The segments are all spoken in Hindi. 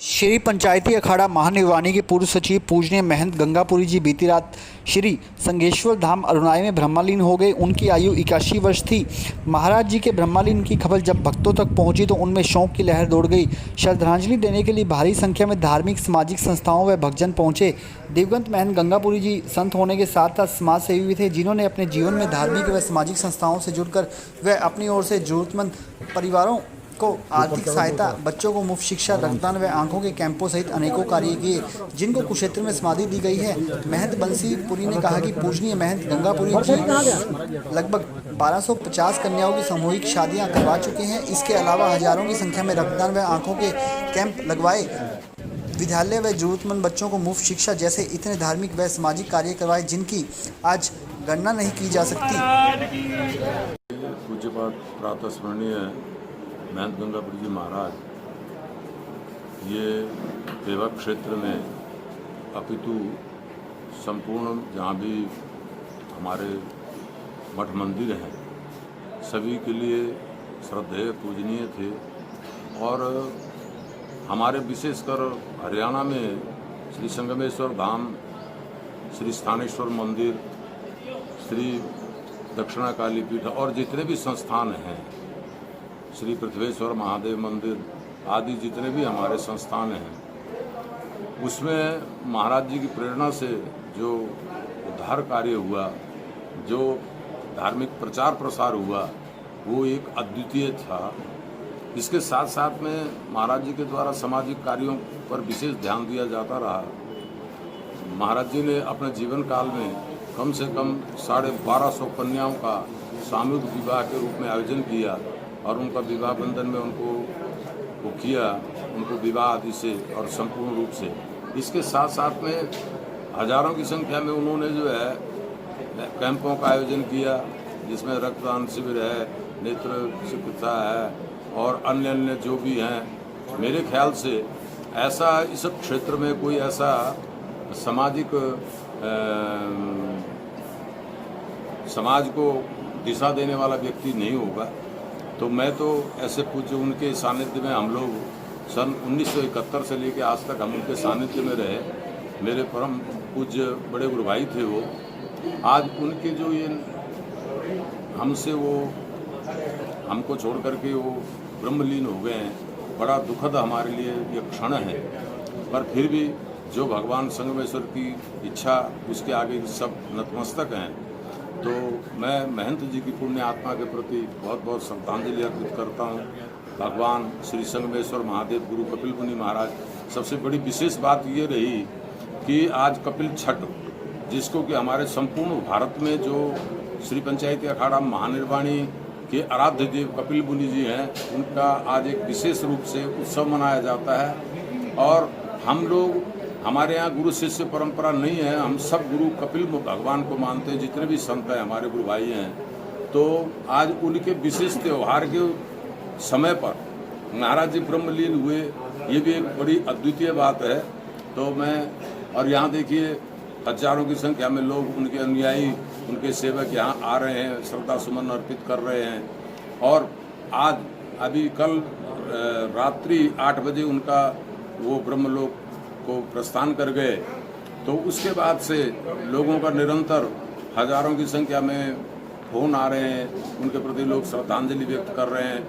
श्री पंचायती अखाड़ा महानिर्वाणी के पूर्व सचिव पूजनीय महंत गंगापुरी जी बीती रात श्री संगेश्वर धाम अरुणाई में ब्रह्मलीन हो गए। उनकी आयु 81 वर्ष थी। महाराज जी के ब्रह्मलीन की खबर जब भक्तों तक पहुंची तो उनमें शोक की लहर दौड़ गई। श्रद्धांजलि देने के लिए भारी संख्या में धार्मिक सामाजिक संस्थाओं व भक्तजन पहुंचे। दिवंगत महंत गंगापुरी जी संत होने के साथ साथ समाज सेवी भी थे, जिन्होंने अपने जीवन में धार्मिक व सामाजिक संस्थाओं से जुड़कर व अपनी ओर से जरूरतमंद परिवारों को आर्थिक सहायता, बच्चों को मुफ्त शिक्षा, रक्तदान व आंखों के कैंपों सहित अनेकों कार्य किए, जिनको कुरुक्षेत्र में समाधि दी गई है। महंत बंसीपुरी ने कहा कि पूजनीय महंत गंगापुरी जी लगभग 1250 कन्याओं की सामूहिक शादियां करवा चुके हैं। इसके अलावा हजारों की संख्या में रक्तदान व आंखों के कैंप लगवाए, विद्यालय व जरूरतमंद बच्चों को मुफ्त शिक्षा जैसे इतने धार्मिक व सामाजिक कार्य करवाए, जिनकी आज गणना नहीं की जा सकती। पूज्यपाद प्रातः स्मरणीय महंत गंगापुरी जी महाराज ये सेवा क्षेत्र में अपितु संपूर्ण जहाँ भी हमारे मठ मंदिर हैं सभी के लिए श्रद्धेय पूजनीय थे। और हमारे विशेषकर हरियाणा में श्री संगमेश्वर धाम, श्री स्थानेश्वर मंदिर, श्री दक्षिणा काली पीठ और जितने भी संस्थान हैं, श्री पृथ्वेश्वर महादेव मंदिर आदि जितने भी हमारे संस्थान हैं, उसमें महाराज जी की प्रेरणा से जो उद्धार कार्य हुआ, जो धार्मिक प्रचार प्रसार हुआ, वो एक अद्वितीय था। इसके साथ साथ में महाराज जी के द्वारा सामाजिक कार्यों पर विशेष ध्यान दिया जाता रहा। महाराज जी ने अपने जीवन काल में कम से कम 1250 कन्याओं का सामूहिक विवाह के रूप में आयोजन किया और उनका विवाह बंधन में उनको विवाह आदि से और संपूर्ण रूप से। इसके साथ साथ में हजारों की संख्या में उन्होंने जो है कैंपों का आयोजन किया, जिसमें रक्तदान शिविर है, नेत्र चिकित्सा है और अन्य जो भी हैं। मेरे ख्याल से ऐसा इस क्षेत्र में कोई ऐसा सामाजिक समाज को दिशा देने वाला व्यक्ति नहीं होगा। तो मैं तो ऐसे पूज्य उनके सानिध्य में हम लोग सन 1971 से लेकर आज तक हम उनके सानिध्य में रहे। मेरे परम पूज्य बड़े गुरु भाई थे वो। आज उनके जो ये हमसे वो हमको छोड़ करके वो ब्रह्मलीन हो गए हैं, बड़ा दुखद हमारे लिए ये क्षण है। पर फिर भी जो भगवान संगमेश्वर की इच्छा, उसके आगे सब नतमस्तक हैं। तो मैं महंत जी की पुण्य आत्मा के प्रति बहुत बहुत श्रद्धांजलि अर्पित करता हूँ। भगवान श्री संगमेश्वर महादेव गुरु कपिल मुनि महाराज, सबसे बड़ी विशेष बात ये रही कि आज कपिल छठ, जिसको कि हमारे संपूर्ण भारत में जो श्री पंचायती अखाड़ा महानिर्वाणी के आराध्य देव कपिल मुनि जी हैं, उनका आज एक विशेष रूप से उत्सव मनाया जाता है। और हम लोग, हमारे यहाँ गुरु शिष्य परंपरा नहीं है, हम सब गुरु कपिल भगवान को मानते हैं, जितने भी संत हैं हमारे गुरु भाई हैं। तो आज उनके विशेष त्यौहार के समय पर महाराज जी ब्रह्मलीन हुए, ये भी एक बड़ी अद्वितीय बात है। तो मैं, और यहाँ देखिए हजारों की संख्या में लोग, उनके अनुयायी, उनके सेवक यहाँ आ रहे हैं, श्रद्धा सुमन अर्पित कर रहे हैं। और आज अभी कल रात्रि 8 बजे उनका वो ब्रह्मलोक को प्रस्थान कर गए। तो उसके बाद से लोगों का निरंतर हजारों की संख्या में फोन आ रहे हैं, उनके प्रति लोग श्रद्धांजलि व्यक्त कर रहे हैं।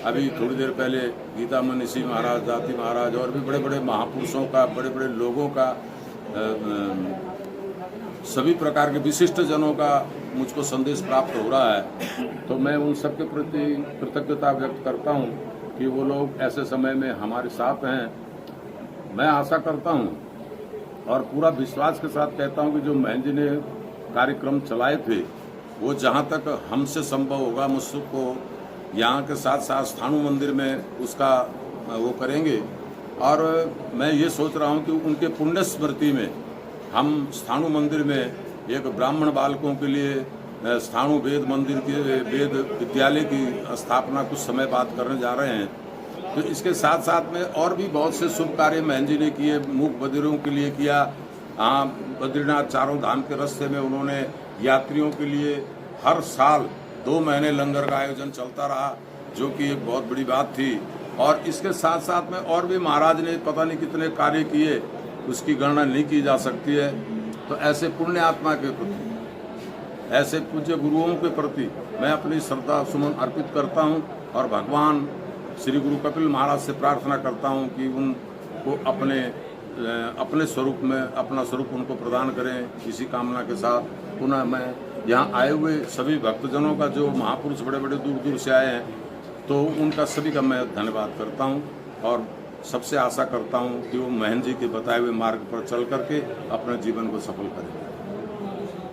अभी थोड़ी देर पहले गीता मनीषी महाराज, दाती महाराज और भी बड़े बड़े महापुरुषों का, बड़े बड़े लोगों का, सभी प्रकार के विशिष्ट जनों का मुझको संदेश प्राप्त हो रहा है। तो मैं उन सब के प्रति कृतज्ञता व्यक्त करता हूँ कि वो लोग ऐसे समय में हमारे साथ हैं। मैं आशा करता हूं और पूरा विश्वास के साथ कहता हूं कि जो महंत जी ने कार्यक्रम चलाए थे, वो जहां तक हमसे संभव होगा मुझको यहाँ के साथ साथ स्थानु मंदिर में उसका वो करेंगे। और मैं ये सोच रहा हूं कि उनके पुण्य स्मृति में हम स्थानु मंदिर में एक ब्राह्मण बालकों के लिए स्थानु वेद मंदिर के वेद विद्यालय की स्थापना कुछ समय बाद करने जा रहे हैं। तो इसके साथ साथ में और भी बहुत से शुभ कार्य महंत जी ने किए। मूक बधिरों के लिए किया, हाँ, बद्रीनाथ चारों धाम के रास्ते में उन्होंने यात्रियों के लिए हर साल 2 महीने लंगर का आयोजन चलता रहा, जो कि एक बहुत बड़ी बात थी। और इसके साथ साथ में और भी महाराज ने पता नहीं कितने कार्य किए, उसकी गणना नहीं की जा सकती है। तो ऐसे पुण्य आत्मा के प्रति, ऐसे पूज्य गुरुओं के प्रति मैं अपनी श्रद्धा सुमन अर्पित करता हूं और भगवान श्री गुरु कपिल महाराज से प्रार्थना करता हूं कि उनको अपने स्वरूप में अपना स्वरूप उनको प्रदान करें। इसी कामना के साथ पुनः मैं यहाँ आए हुए सभी भक्तजनों का, जो महापुरुष बड़े बड़े दूर दूर से आए हैं, तो उनका सभी का मैं धन्यवाद करता हूँ और सबसे आशा करता हूँ कि वो महंत जी के बताए हुए मार्ग पर चल करके अपने जीवन को सफल करें।